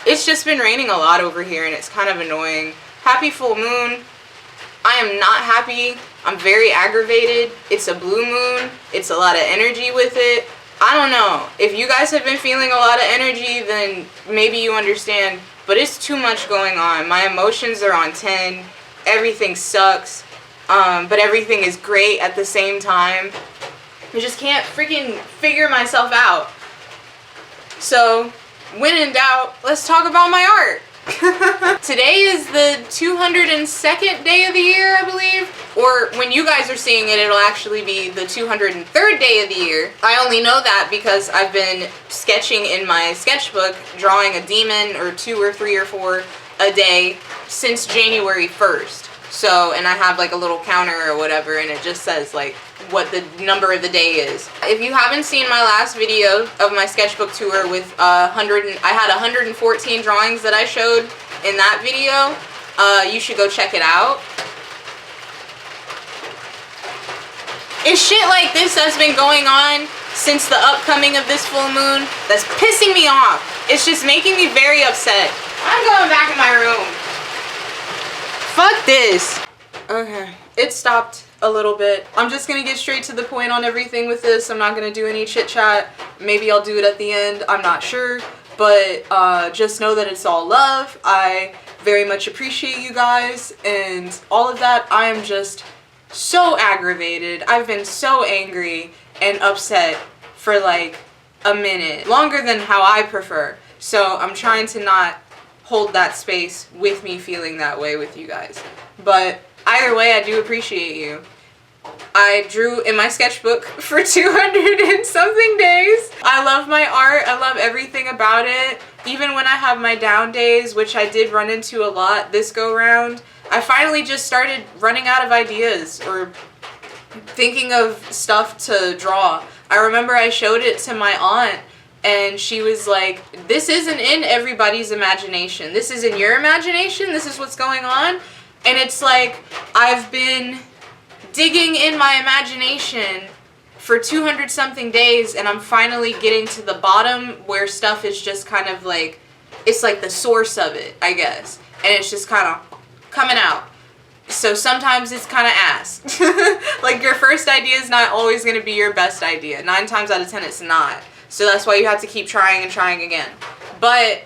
It's just been raining a lot over here and it's kind of annoying. Happy full moon. I am not happy. I'm very aggravated. It's a blue moon. It's a lot of energy with it. I don't know. If you guys have been feeling a lot of energy, then maybe you understand. But it's too much going on. My emotions are on 10. Everything sucks. But everything is great at the same time. I just can't freaking figure myself out. So, when in doubt, let's talk about my art. Today is the 202nd day of the year, I believe. Or when you guys are seeing it, it'll actually be the 203rd day of the year. I only know that because I've been sketching in my sketchbook, drawing a demon or 2 or 3 or 4 a day since January 1st. So, and I have like a little counter or whatever, and it just says like what the number of the day is. If you haven't seen my last video of my sketchbook tour with I had 114 drawings that I showed in that video, you should go check it out. It's shit like this that's been going on since the upcoming of this full moon that's pissing me off. It's just making me very upset. I'm going back in my room. Fuck this. Okay, it stopped a little bit. I'm just gonna get straight to the point on everything with this. I'm not gonna do any chit chat. Maybe I'll do it at the end. I'm not sure. But just know that it's all love. I very much appreciate you guys and all of that. I am just so aggravated. I've been so angry and upset for like a minute. Longer than how I prefer. So I'm trying to not hold that space with me feeling that way with you guys. But either way, I do appreciate you. I drew in my sketchbook for 200 and something days. I love my art. I love everything about it. Even when I have my down days, which I did run into a lot this go round, I finally just started running out of ideas or thinking of stuff to draw. I remember I showed it to my aunt and she was like, this isn't in everybody's imagination. This is in your imagination. This is what's going on. And it's like, I've been digging in my imagination for 200 something days and I'm finally getting to the bottom where stuff is just kind of like, it's like the source of it, I guess. And it's just kind of coming out. So sometimes it's kind of ass. Like your first idea is not always going to be your best idea. 9 times out of 10 it's not. So that's why you have to keep trying and trying again. But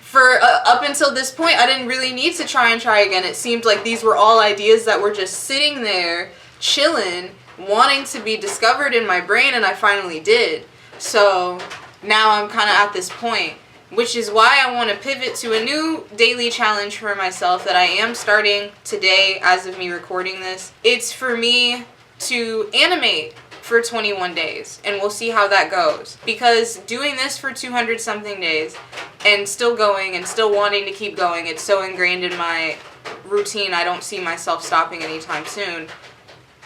for up until this point, I didn't really need to try and try again. It seemed like these were all ideas that were just sitting there, chilling, wanting to be discovered in my brain, and I finally did. So now I'm kind of at this point, which is why I want to pivot to a new daily challenge for myself that I am starting today as of me recording this. It's for me to animate for 21 days, and we'll see how that goes. Because doing this for 200 something days and still going and still wanting to keep going, it's so ingrained in my routine, I don't see myself stopping anytime soon.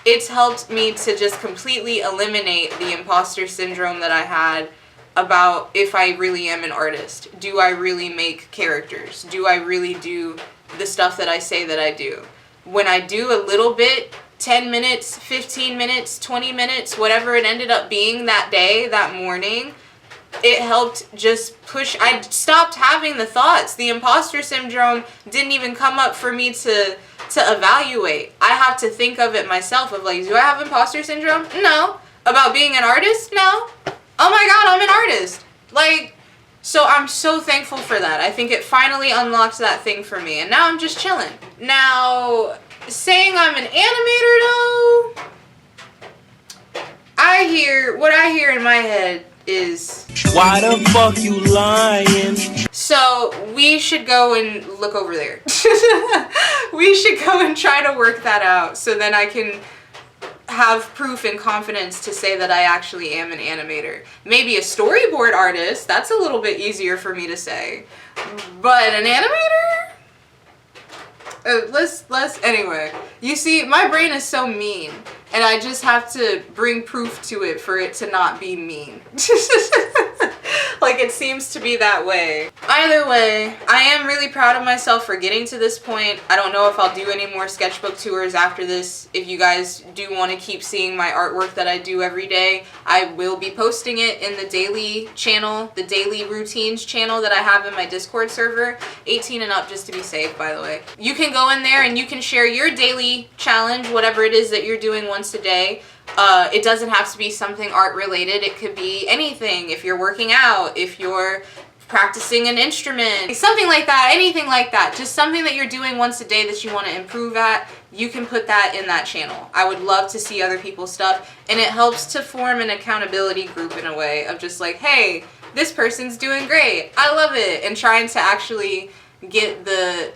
It's helped me to just completely eliminate the imposter syndrome that I had about if I really am an artist. Do I really make characters? Do I really do the stuff that I say that I do? When I do a little bit, 10 minutes, 15 minutes, 20 minutes, whatever it ended up being that day, that morning, it helped just push. I stopped having the thoughts. The imposter syndrome didn't even come up for me to evaluate. I have to think of it myself of like, do I have imposter syndrome? No. About being an artist? No. Oh my god, I'm an artist. Like, so I'm so thankful for that. I think it finally unlocked that thing for me, and now I'm just chilling. Now, saying I'm an animator though, what I hear in my head is, why the fuck you lying? So we should go and look over there. We should go and try to work that out so then I can have proof and confidence to say that I actually am an animator. Maybe a storyboard artist, that's a little bit easier for me to say. But an animator? Anyway, you see, my brain is so mean, and I just have to bring proof to it for it to not be mean. Like, it seems to be that way. Either way, I am really proud of myself for getting to this point. I don't know if I'll do any more sketchbook tours after this. If you guys do want to keep seeing my artwork that I do every day, I will be posting it in the daily channel, the daily routines channel that I have in my Discord server. 18 and up, just to be safe, by the way. You can go in there and you can share your daily challenge, whatever it is that you're doing once a day. It doesn't have to be something art related. It could be anything. If you're working out, if you're practicing an instrument, something like that, anything like that. Just something that you're doing once a day that you want to improve at, you can put that in that channel. I would love to see other people's stuff, and it helps to form an accountability group in a way of just like, hey, this person's doing great, I love it, and trying to actually get the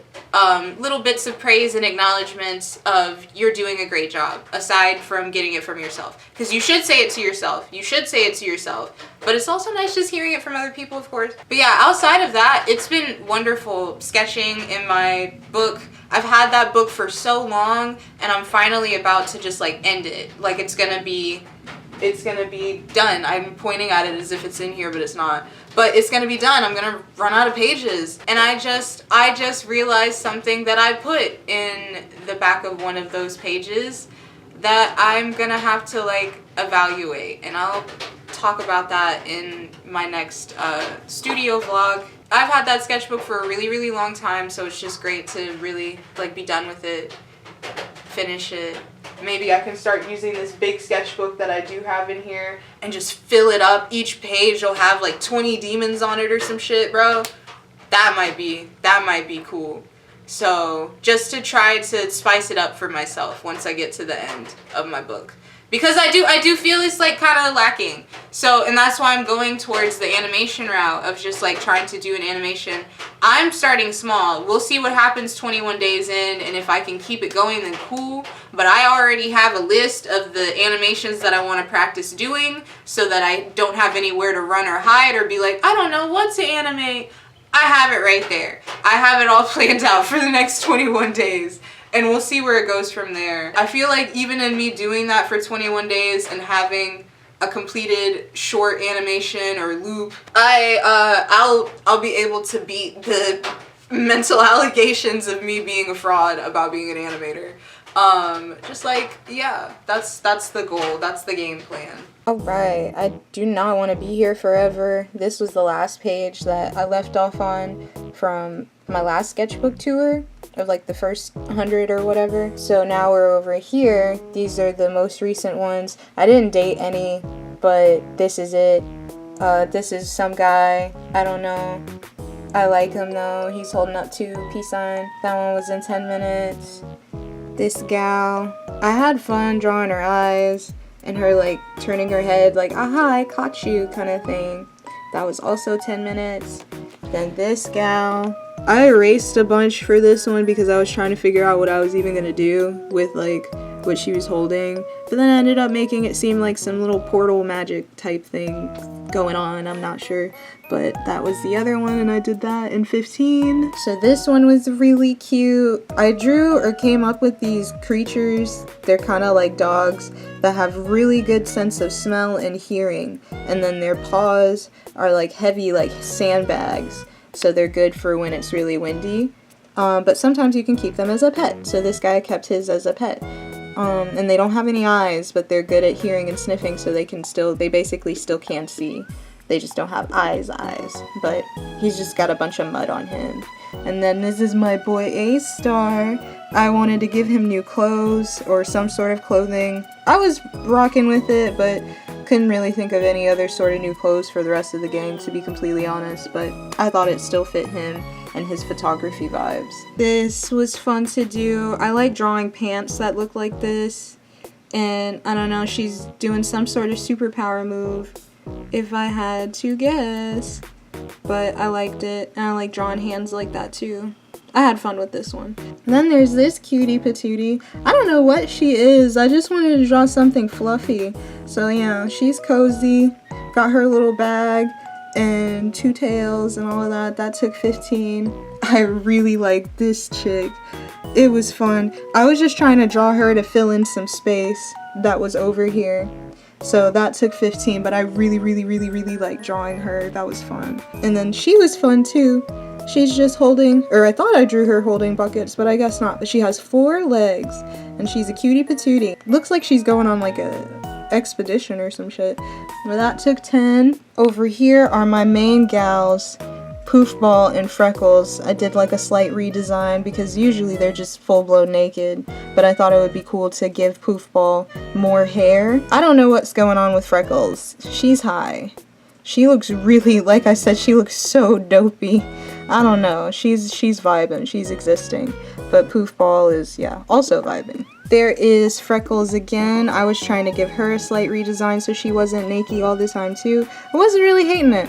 little bits of praise and acknowledgments of you're doing a great job, aside from getting it from yourself. Because you should say it to yourself. You should say it to yourself. But it's also nice just hearing it from other people, of course. But yeah, outside of that, it's been wonderful sketching in my book. I've had that book for so long, and I'm finally about to just like end it. Like, it's gonna be done. I'm pointing at it as if it's in here, but it's not. But it's gonna be done. I'm gonna run out of pages. And I just realized something that I put in the back of one of those pages that I'm gonna have to like evaluate. And I'll talk about that in my next studio vlog. I've had that sketchbook for a really, really long time, so it's just great to really like be done with it, finish it. Maybe I can start using this big sketchbook that I do have in here and just fill it up. Each page will have like 20 demons on it or some shit, bro. That might be cool. So just to try to spice it up for myself once I get to the end of my book. Because I do feel it's like kind of lacking. So, and that's why I'm going towards the animation route of just like trying to do an animation. I'm starting small. We'll see what happens 21 days in, and if I can keep it going, then cool. But I already have a list of the animations that I want to practice doing so that I don't have anywhere to run or hide or be like, I don't know what to animate. I have it right there. I have it all planned out for the next 21 days. And we'll see where it goes from there. I feel like even in me doing that for 21 days and having a completed short animation or loop, I'll be able to beat the mental allegations of me being a fraud about being an animator. Just like, yeah, that's the goal. That's the game plan. Alright, I do not want to be here forever. This was the last page that I left off on from my last sketchbook tour of like the first 100 or whatever. So now we're over here. These are the most recent ones. I didn't date any, but this is it. This is some guy. I don't know. I like him though. He's holding up two peace sign. That one was in 10 minutes. This gal. I had fun drawing her eyes and her like turning her head like, aha, I caught you kind of thing. That was also 10 minutes. Then this gal. I erased a bunch for this one because I was trying to figure out what I was even gonna do with like what she was holding, but then I ended up making it seem like some little portal magic type thing going on. I'm not sure, but that was the other one, and I did that in 15. So this one was really cute. I drew or came up with these creatures. They're kind of like dogs that have really good sense of smell and hearing, and then their paws are like heavy like sandbags. So they're good for when it's really windy, but sometimes you can keep them as a pet. So this guy kept his as a pet, and they don't have any eyes, but they're good at hearing and sniffing, so they basically still can see. They just don't have eyes, but he's just got a bunch of mud on him. And then this is my boy A-Star. I wanted to give him new clothes or some sort of clothing. I was rocking with it, but couldn't really think of any other sort of new clothes for the rest of the gang, to be completely honest, but I thought it still fit him and his photography vibes. This was fun to do. I like drawing pants that look like this, and I don't know, she's doing some sort of superpower move, if I had to guess, but I liked it, and I like drawing hands like that too. I had fun with this one. And then there's this cutie patootie. I don't know what she is. I just wanted to draw something fluffy. So yeah, she's cozy. Got her little bag and two tails and all of that. That took 15. I really like this chick. It was fun. I was just trying to draw her to fill in some space that was over here. So that took 15, but I really liked drawing her. That was fun. And then she was fun too. She's just holding, or I thought I drew her holding buckets, but I guess not. But she has 4 legs, and she's a cutie patootie. Looks like she's going on like a expedition or some shit. Well, that took 10. Over here are my main gals, Poofball and Freckles. I did like a slight redesign because usually they're just full-blown naked, but I thought it would be cool to give Poofball more hair. I don't know what's going on with Freckles. She's high. She looks really, like I said, she looks so dopey. I don't know. She's vibing. She's existing. But Poofball is, yeah, also vibing. There is Freckles again. I was trying to give her a slight redesign so she wasn't naked all the time too. I wasn't really hating it.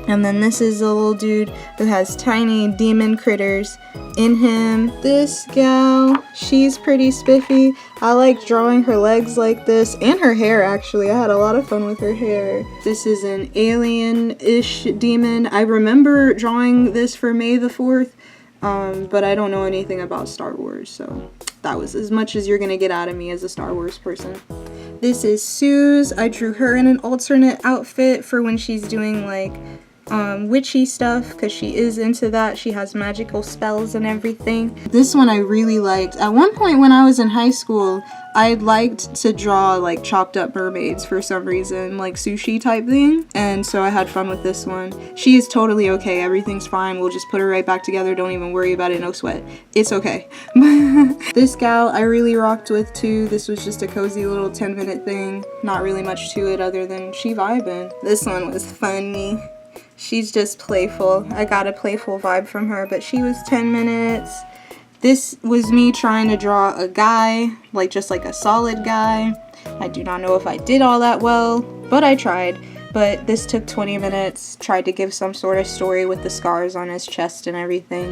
And then this is a little dude who has tiny demon critters in him. This gal, she's pretty spiffy. I like drawing her legs like this, and her hair actually. I had a lot of fun with her hair. This is an alien-ish demon. I remember drawing this for May the 4th, but I don't know anything about Star Wars, so that was as much as you're gonna get out of me as a Star Wars person. This is Suze. I drew her in an alternate outfit for when she's doing like witchy stuff, because she is into that. She has magical spells and everything. This one I really liked. At one point when I was in high school, I liked to draw like chopped up mermaids for some reason, like sushi type thing, and so I had fun with this one. She is totally okay. Everything's fine. We'll just put her right back together. Don't even worry about it. No sweat. It's okay. This gal I really rocked with too. This was just a cozy little 10-minute thing. Not really much to it other than she vibing. This one was funny. She's just playful. I got a playful vibe from her, but she was 10 minutes. This was me trying to draw a guy, like just like a solid guy. I do not know if I did all that well, but I tried. But this took 20 minutes. Tried to give some sort of story with the scars on his chest and everything.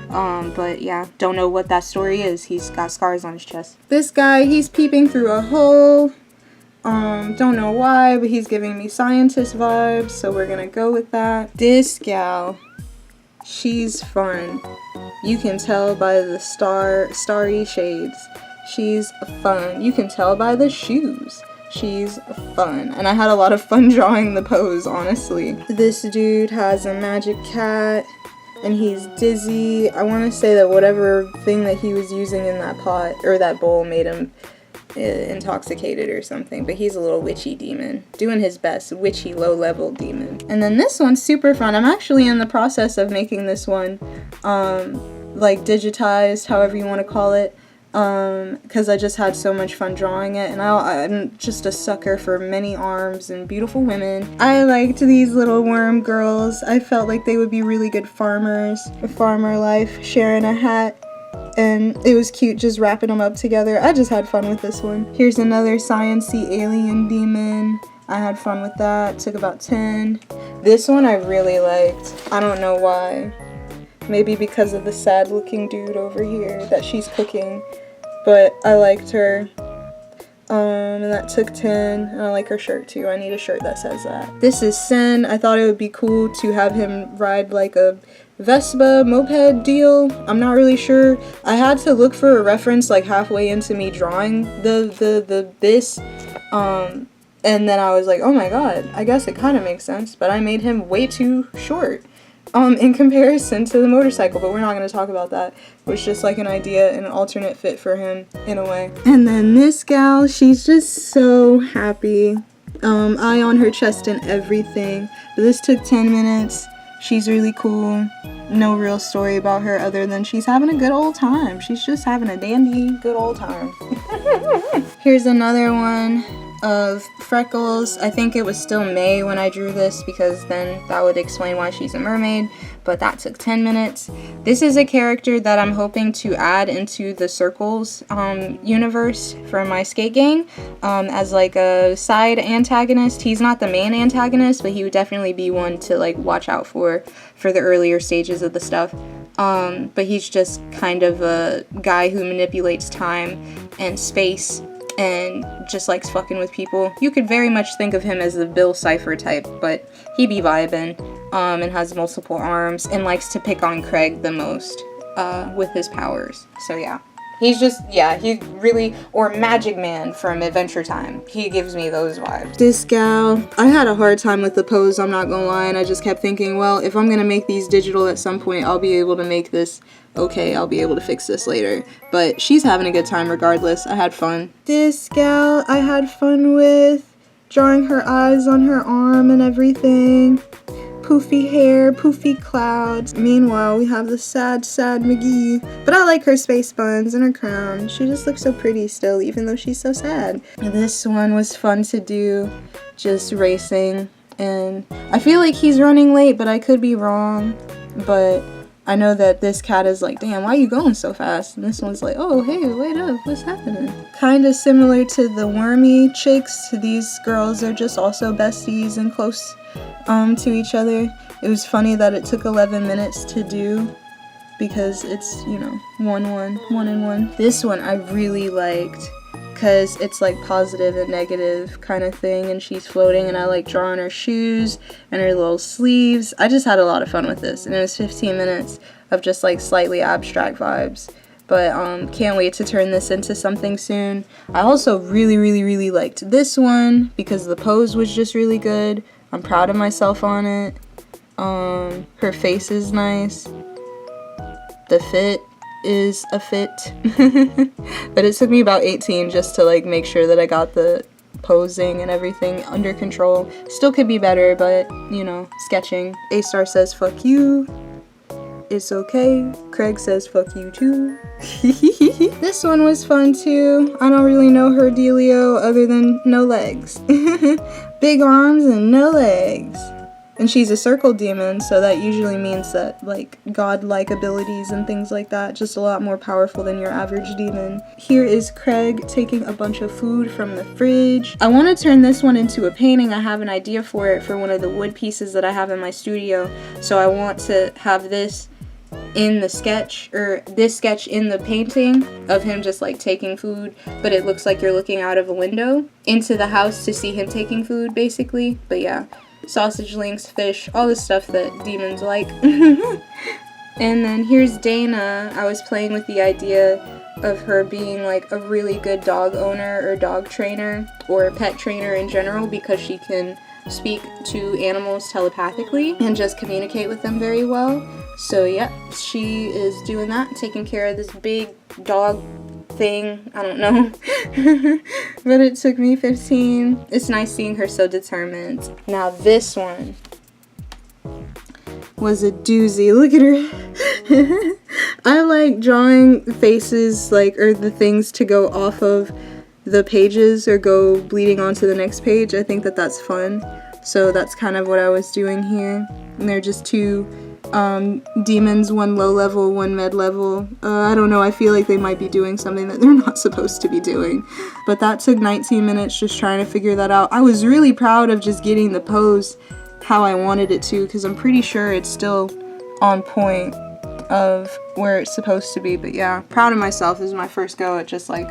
But yeah, don't know what that story is. He's got scars on his chest. This guy, he's peeping through a hole. Don't know why, but he's giving me scientist vibes, so we're gonna go with that. This gal, she's fun. You can tell by the starry shades. She's fun. You can tell by the shoes. She's fun. And I had a lot of fun drawing the pose, honestly. This dude has a magic cat, and he's dizzy. I want to say that whatever thing that he was using in that pot, or that bowl, made him intoxicated or something, but he's a little witchy demon doing his best, witchy low-level demon. And then this one's super fun. I'm actually in the process of making this one like digitized, however you want to call it, because I just had so much fun drawing it, and I'm just a sucker for many arms and beautiful women. I liked these little worm girls. I felt like they would be really good farmers. A farmer life, sharing a hat. And it was cute just wrapping them up together. I just had fun with this one. Here's another science-y alien demon. I had fun with that. Took about 10. This one I really liked. I don't know why. Maybe because of the sad-looking dude over here that she's cooking. But I liked her. And that took 10. And I like her shirt too. I need a shirt that says that. This is Sen. I thought it would be cool to have him ride like a Vespa moped deal. I'm not really sure. I had to look for a reference like halfway into me drawing this. And then I was like, oh my god, I guess it kind of makes sense. But I made him way too short in comparison to the motorcycle, but we're not going to talk about that. It was just like an idea and an alternate fit for him in a way. And then this gal, she's just so happy. Eye on her chest and everything. But this took 10 minutes. She's really cool. No real story about her other than she's having a good old time. She's just having a dandy good old time. Here's another one of Freckles. I think it was still May when I drew this, because then that would explain why she's a mermaid, but that took 10 minutes. This is a character that I'm hoping to add into the Circles universe for my skate gang as like a side antagonist. He's not the main antagonist, but he would definitely be one to like watch out for the earlier stages of the stuff. But he's just kind of a guy who manipulates time and space and just likes fucking with people. You could very much think of him as the Bill Cipher type, but he be vibing, and has multiple arms and likes to pick on Craig the most. with his powers. So yeah. He's just, yeah, he really, or Magic Man from Adventure Time. He gives me those vibes. This gal, I had a hard time with the pose, I'm not gonna lie, and I just kept thinking, well, if I'm gonna make these digital at some point, I'll be able to make this, okay, I'll be able to fix this later. But she's having a good time regardless. I had fun. This gal, I had fun with drawing her eyes on her arm and everything. Poofy hair, poofy clouds. Meanwhile, we have the sad, sad McGee. But I like her space buns and her crown. She just looks so pretty still, even though she's so sad. This one was fun to do, just racing. And I feel like he's running late, but I could be wrong. But I know that this cat is like, damn, why are you going so fast? And this one's like, oh, hey, wait up, what's happening? Kind of similar to the wormy chicks. These girls are just also besties and close to each other. It was funny that it took 11 minutes to do because it's, you know, 1 and 1. This one I really liked because it's like positive and negative kind of thing, and she's floating, and I like drawing her shoes and her little sleeves. I just had a lot of fun with this, and it was 15 minutes of just like slightly abstract vibes. But can't wait to turn this into something soon. I also really liked this one because the pose was just really good. I'm proud of myself on it. Her face is nice. The fit is a fit. But it took me about 18 just to like make sure that I got the posing and everything under control. Still could be better, but you know, sketching. A-Star says fuck you. It's okay. Craig says fuck you too. This one was fun too. I don't really know her dealio other than no legs. Big arms and no legs. And she's a circle demon, so that usually means that like godlike abilities and things like that, just a lot more powerful than your average demon. Here is Craig taking a bunch of food from the fridge. I want to turn this one into a painting. I have an idea for it for one of the wood pieces that I have in my studio. So I want to have this in the sketch, or this sketch in the painting of him just like taking food, but it looks like you're looking out of a window into the house to see him taking food basically. But yeah, sausage links, fish, all the stuff that demons like. And then here's Dana. I was playing with the idea of her being like a really good dog owner or dog trainer or pet trainer in general, because she can speak to animals telepathically and just communicate with them very well. So yeah, she is doing that, taking care of this big dog thing. I don't know. But it took me 15. It's nice seeing her so determined. Now this one was a doozy. Look at her. I like drawing faces, like, or the things to go off of the pages or go bleeding onto the next page. I think that that's fun. So that's kind of what I was doing here. And they're just two demons, one low level, one mid level. I don't know, I feel like they might be doing something that they're not supposed to be doing. But that took 19 minutes just trying to figure that out. I was really proud of just getting the pose how I wanted it to, because I'm pretty sure it's still on point of where it's supposed to be. But yeah, proud of myself. This is my first go at just like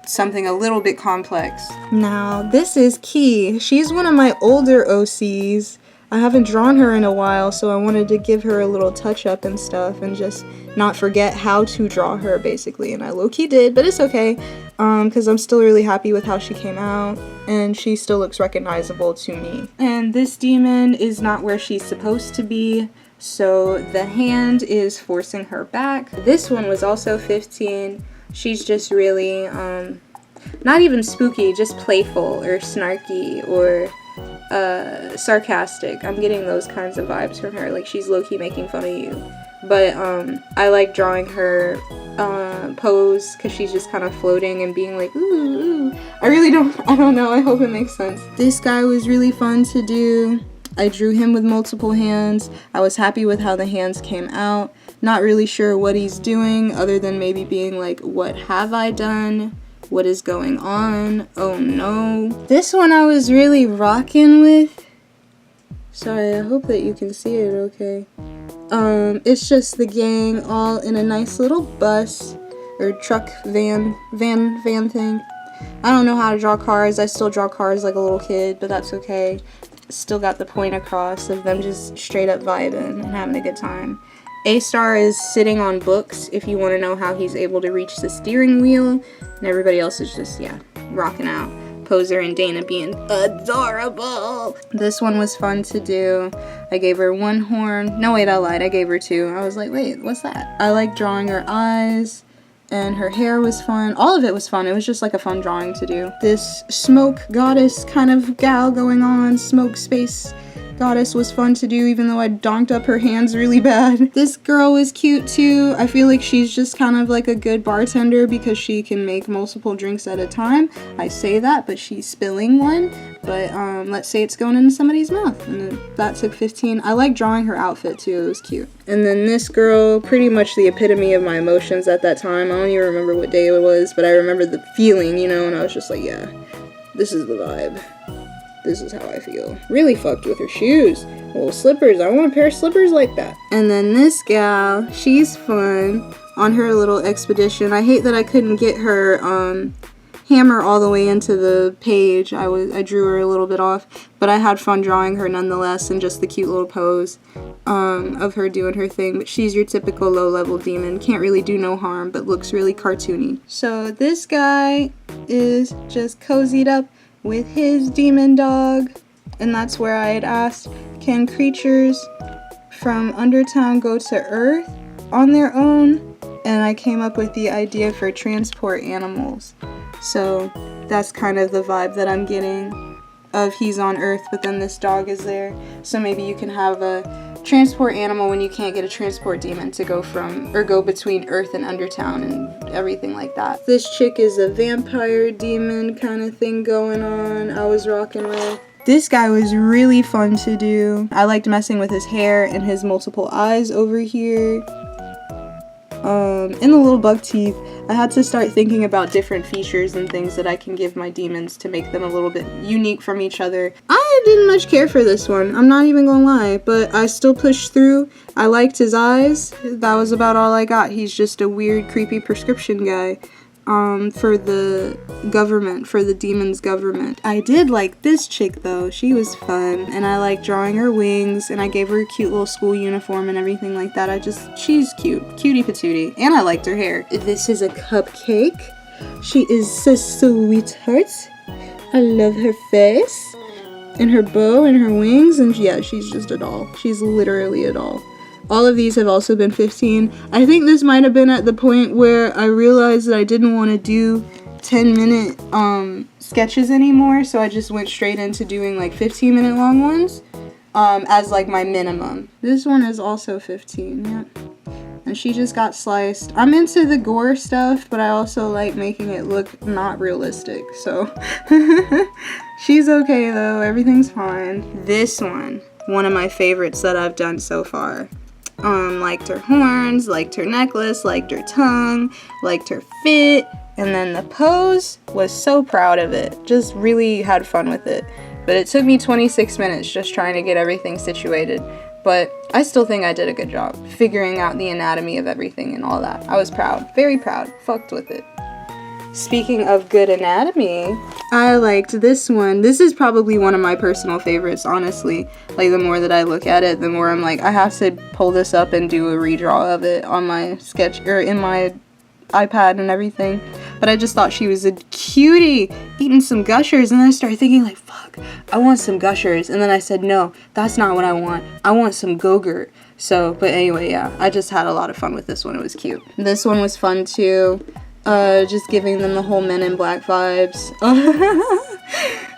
something a little bit complex. Now this is Key. She's one of my older OCs. I haven't drawn her in a while, so I wanted to give her a little touch up and stuff and just not forget how to draw her basically, and I low-key did, but it's okay because I'm still really happy with how she came out and she still looks recognizable to me. And this demon is not where she's supposed to be, so the hand is forcing her back. This one was also 15. She's just really not even spooky, just playful or snarky or sarcastic. I'm getting those kinds of vibes from her, like she's low-key making fun of you. But I like drawing her pose because she's just kind of floating and being like ooh, ooh. I don't know, I hope it makes sense. This guy was really fun to do. I drew him with multiple hands. I was happy with how the hands came out. Not really sure what he's doing other than maybe being like, what have I done? What is going on? Oh no. This one I was really rocking with. Sorry, I hope that you can see it okay. It's just the gang all in a nice little bus or truck van thing. I don't know how to draw cars. I still draw cars like a little kid, but that's okay. Still got the point across of them just straight up vibing and having a good time. A-Star is sitting on books if you want to know how he's able to reach the steering wheel. And everybody else is just, yeah, rocking out. Poser and Dana being adorable. This one was fun to do. I gave her 1 horn. No, wait, I lied. I gave her 2. I was like, wait, what's that? I like drawing her eyes, and her hair was fun. All of it was fun. It was just like a fun drawing to do. This smoke goddess kind of gal going on, smoke space goddess was fun to do, even though I donked up her hands really bad. This girl was cute too. I feel like she's just kind of like a good bartender because she can make multiple drinks at a time. I say that, but she's spilling one. But let's say it's going into somebody's mouth. And that took 15. I like drawing her outfit too. It was cute. And then this girl, pretty much the epitome of my emotions at that time. I don't even remember what day it was, but I remember the feeling, you know, and I was just like, yeah, this is the vibe. This is how I feel. Really fucked with her shoes. Little slippers. I want a pair of slippers like that. And then this gal, she's fun on her little expedition. I hate that I couldn't get her hammer all the way into the page. I drew her a little bit off, but I had fun drawing her nonetheless, and just the cute little pose of her doing her thing. But she's your typical low-level demon. Can't really do no harm, but looks really cartoony. So this guy is just cozied up with his demon dog, and that's where I had asked, can creatures from Undertown go to Earth on their own? And I came up with the idea for transport animals. So that's kind of the vibe that I'm getting of he's on Earth, but then this dog is there. So maybe you can have a transport animal when you can't get a transport demon to go from, or go between Earth and Undertown and everything like that. This chick is a vampire demon kind of thing going on. I was rocking with. This guy was really fun to do. I liked messing with his hair and his multiple eyes over here. And the little bug teeth. I had to start thinking about different features and things that I can give my demons to make them a little bit unique from each other. I didn't much care for this one, I'm not even gonna lie, but I still pushed through. I liked his eyes. That was about all I got. He's just a weird, creepy prescription guy. For the government, for the demon's government. I did like this chick though. She was fun, and I like drawing her wings, and I gave her a cute little school uniform and everything like that. She's cute, cutie patootie, and I liked her hair. This is a cupcake. She is a sweetheart. I love her face, and her bow, and her wings, and yeah, she's just a doll. She's literally a doll. All of these have also been 15. I think this might have been at the point where I realized that I didn't want to do 10-minute sketches anymore, so I just went straight into doing like 15-minute long ones as like my minimum. This one is also 15, yeah. And she just got sliced. I'm into the gore stuff, but I also like making it look not realistic, so she's okay though, everything's fine. This one of my favorites that I've done so far. Liked her horns, liked her necklace, liked her tongue, liked her fit, and then the pose, was so proud of it. Just really had fun with it. But it took me 26 minutes just trying to get everything situated. But I still think I did a good job figuring out the anatomy of everything and all that. I was proud, very proud, fucked with it. Speaking of good anatomy, I liked this one. This is probably one of my personal favorites, honestly. Like, the more that I look at it, the more I'm like, I have to pull this up and do a redraw of it on my sketch, or in my iPad and everything. But I just thought she was a cutie, eating some gushers, and then I started thinking like, fuck, I want some gushers. And then I said, no, that's not what I want. I want some gooood. So, but anyway, yeah, I just had a lot of fun with this one. It was cute. This one was fun too. Just giving them the whole Men in Black vibes.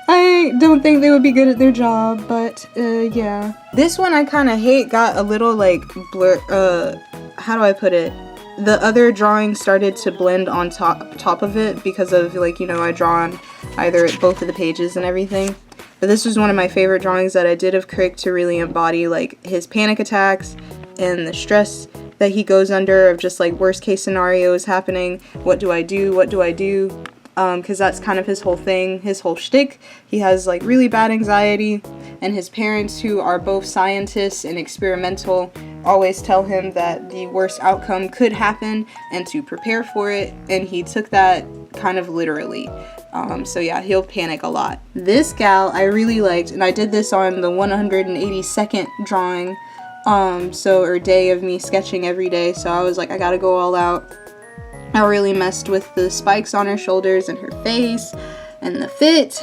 I don't think they would be good at their job, but yeah. This one I kind of hate, got a little like blur, how do I put it? The other drawing started to blend on top of it because of, like, you know, I draw on either both of the pages and everything. But this was one of my favorite drawings that I did of Crick to really embody like his panic attacks and the stress that he goes under of just like worst case scenarios happening. What do I do? What do I do? Because that's kind of his whole thing, his whole shtick. He has like really bad anxiety, and his parents, who are both scientists and experimental, always tell him that the worst outcome could happen and to prepare for it, and he took that kind of literally. So yeah, he'll panic a lot. This gal I really liked, and I did this on the 182nd drawing. or day of me sketching every day, so I was like, I gotta go all out. I really messed with the spikes on her shoulders and her face and the fit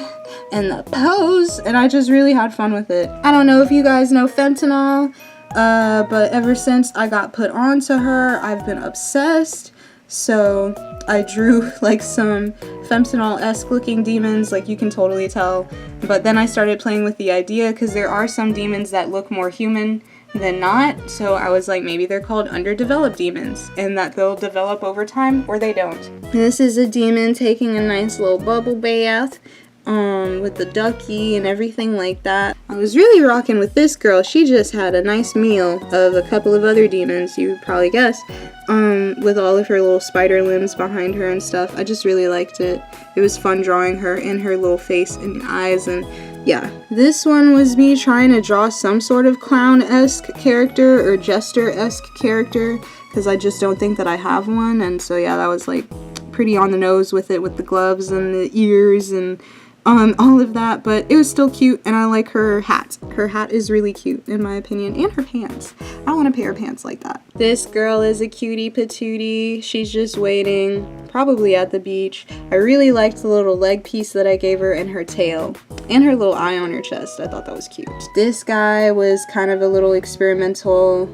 and the pose, and I just really had fun with it. I don't know if you guys know fentanyl, but ever since I got put onto her, I've been obsessed. So I drew like some fentanyl-esque looking demons, like you can totally tell. But then I started playing with the idea, because there are some demons that look more human than not. So I was like, maybe they're called underdeveloped demons, and that they'll develop over time, or they don't. This is a demon taking a nice little bubble bath. With the ducky and everything like that. I was really rocking with this girl. She just had a nice meal of a couple of other demons, you would probably guess, with all of her little spider limbs behind her and stuff. I just really liked it. It was fun drawing her and her little face and eyes, and yeah. This one was me trying to draw some sort of clown-esque character or jester-esque character, because I just don't think that I have one, and so yeah, that was like pretty on the nose with it, with the gloves and the ears and all of that, but it was still cute, and I like her hat. Her hat is really cute in my opinion, and her pants. I want a pair of pants like that. This girl is a cutie patootie. She's just waiting, probably at the beach. I really liked the little leg piece that I gave her and her tail and her little eye on her chest. I thought that was cute. This guy was kind of a little experimental.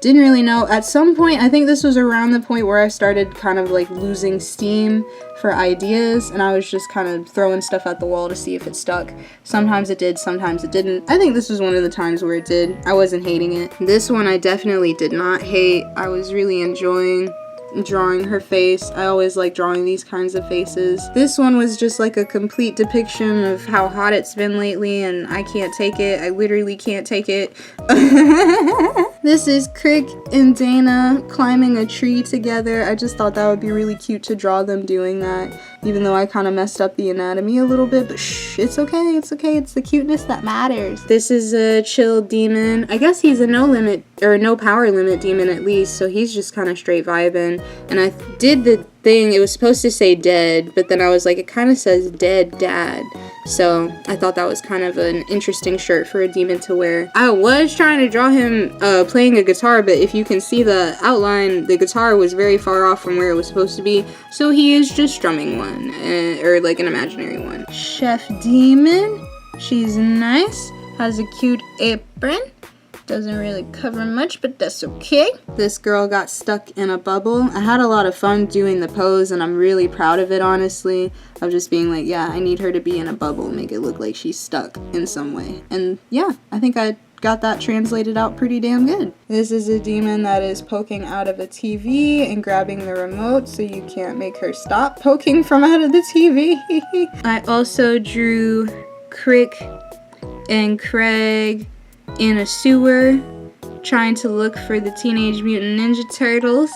Didn't really know. At some point, I think this was around the point where I started kind of like losing steam for ideas, and I was just kind of throwing stuff at the wall to see if it stuck. Sometimes it did, sometimes it didn't. I think this was one of the times where it did. I wasn't hating it. This one I definitely did not hate. I was really enjoying drawing her face. I always like drawing these kinds of faces. This one was just like a complete depiction of how hot it's been lately, and I can't take it. I literally can't take it. This is Crick and Dana climbing a tree together. I just thought that would be really cute to draw them doing that, even though I kind of messed up the anatomy a little bit, but shh, it's okay, it's okay. It's the cuteness that matters. This is a chill demon. I guess he's a no limit or no power limit demon at least, so he's just kind of straight vibing. And I did the thing, it was supposed to say dead, but then I was like, it kind of says dead dad. So I thought that was kind of an interesting shirt for a demon to wear. I was trying to draw him playing a guitar, but if you can see the outline, the guitar was very far off from where it was supposed to be. So he is just strumming one, or like an imaginary one. Chef Demon, she's nice, has a cute apron. Doesn't really cover much, but that's okay. This girl got stuck in a bubble. I had a lot of fun doing the pose, and I'm really proud of it, honestly. Of just being like, yeah, I need her to be in a bubble, make it look like she's stuck in some way. And yeah, I think I got that translated out pretty damn good. This is a demon that is poking out of a TV and grabbing the remote, so you can't make her stop poking from out of the TV. I also drew Crick and Craig in a sewer trying to look for the Teenage Mutant Ninja Turtles,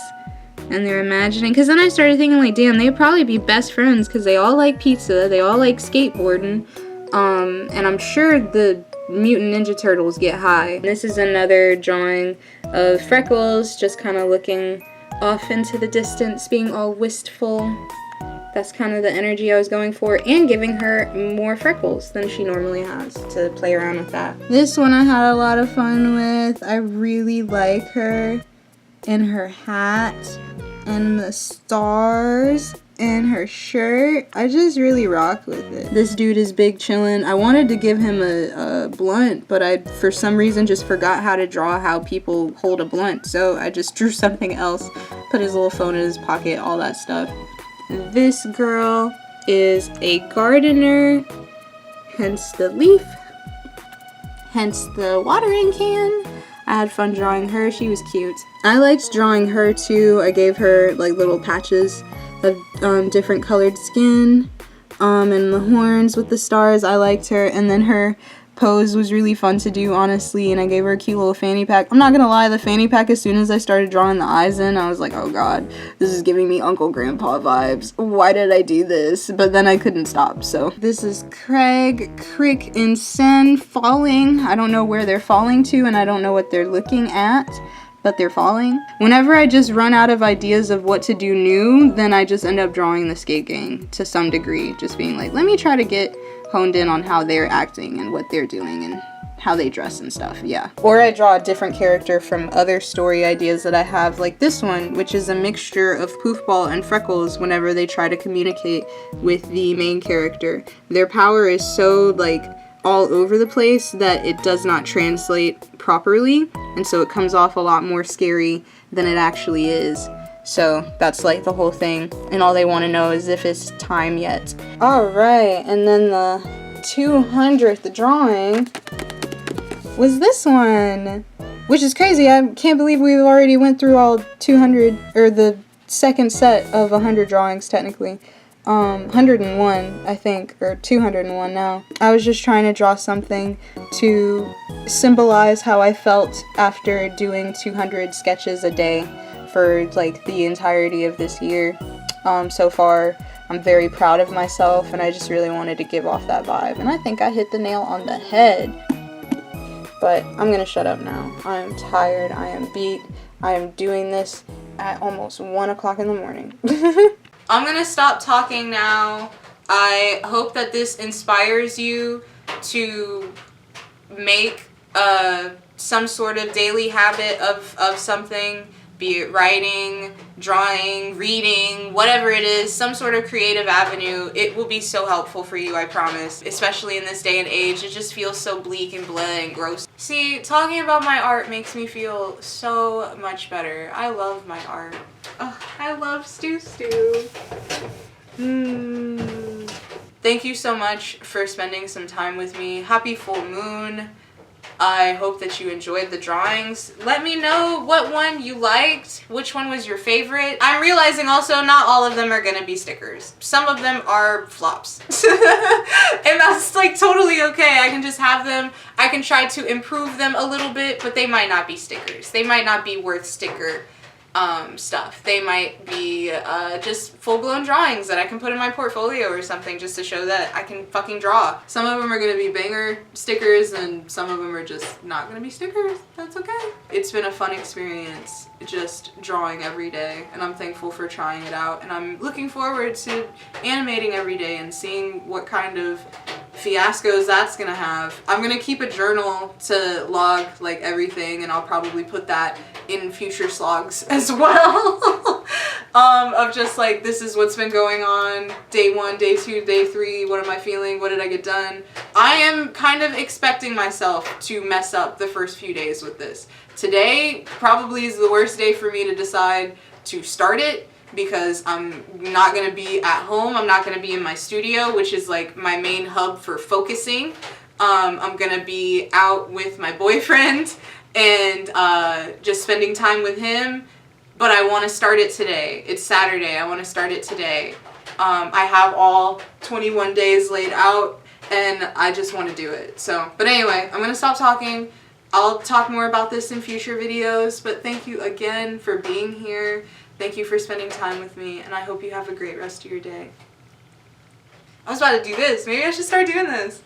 and they're imagining, because then I started thinking like, damn, they'd probably be best friends because they all like pizza, they all like skateboarding, and I'm sure the Mutant Ninja Turtles get high. This is another drawing of Freckles just kind of looking off into the distance, being all wistful. That's kind of the energy I was going for, and giving her more freckles than she normally has to play around with that. This one I had a lot of fun with. I really like her and her hat and the stars and her shirt. I just really rock with it. This dude is big chillin'. I wanted to give him a blunt, but I for some reason just forgot how to draw how people hold a blunt, so I just drew something else, put his little phone in his pocket, all that stuff. This girl is a gardener, hence the leaf, hence the watering can. I had fun drawing her. She was cute. I liked drawing her too. I gave her like little patches of different colored skin, and the horns with the stars. I liked her, and then her pose was really fun to do, honestly, and I gave her a cute little fanny pack. I'm not gonna lie, the fanny pack, as soon as I started drawing the eyes in, I was like, oh god, this is giving me Uncle Grandpa vibes. Why did I do this? But then I couldn't stop, so. This is Craig, Crick, and Sen falling. I don't know where they're falling to, and I don't know what they're looking at, but they're falling. Whenever I just run out of ideas of what to do new, then I just end up drawing the skate gang to some degree, just being like, let me try to get honed in on how they're acting and what they're doing and how they dress and stuff, yeah. Or I draw a different character from other story ideas that I have, like this one, which is a mixture of Poofball and Freckles whenever they try to communicate with the main character. Their power is so, like, all over the place that it does not translate properly, and so it comes off a lot more scary than it actually is. So that's like the whole thing, and all they want to know is if it's time yet. Alright, and then the 200th drawing was this one, which is crazy. I can't believe we've already went through all 200, or the second set of 100 drawings technically. 101 I think, or 201 now. I was just trying to draw something to symbolize how I felt after doing 200 sketches a day for like the entirety of this year. So far I'm very proud of myself, and I just really wanted to give off that vibe, and I think I hit the nail on the head. But I'm gonna shut up now. I am tired, I am beat, I am doing this at almost 1 o'clock in the morning. I'm gonna stop talking now. I hope that this inspires you to make some sort of daily habit of something, be it writing, drawing, reading, whatever it is, some sort of creative avenue. It will be so helpful for you, I promise. Especially in this day and age, it just feels so bleak and blah and gross. See, talking about my art makes me feel so much better. I love my art. Oh, I love Stu. Thank you so much for spending some time with me. Happy full moon. I hope that you enjoyed the drawings. Let me know what one you liked, which one was your favorite. I'm realizing also not all of them are gonna be stickers. Some of them are flops. And that's like totally okay. I can just have them. I can try to improve them a little bit, but they might not be stickers. They might not be worth sticker stuff. They might be just full-blown drawings that I can put in my portfolio or something, just to show that I can fucking draw. Some of them are gonna be banger stickers, and some of them are just not gonna be stickers. That's okay. It's been a fun experience just drawing every day, and I'm thankful for trying it out, and I'm looking forward to animating every day and seeing what kind of fiascos that's gonna have. I'm gonna keep a journal to log like everything, and I'll probably put that in future slogs as well. Of just like, this is what's been going on, day 1, day 2, day 3, what am I feeling, what did I get done. I am kind of expecting myself to mess up the first few days with this. Today probably is the worst day for me to decide to start it, because I'm not going to be at home. I'm not going to be in my studio, which is like my main hub for focusing. I'm going to be out with my boyfriend and just spending time with him. But I want to start it today. It's Saturday. I want to start it today. I have all 21 days laid out, and I just want to do it. So, but anyway, I'm going to stop talking. I'll talk more about this in future videos, but thank you again for being here. Thank you for spending time with me, and I hope you have a great rest of your day. I was about to do this. Maybe I should start doing this.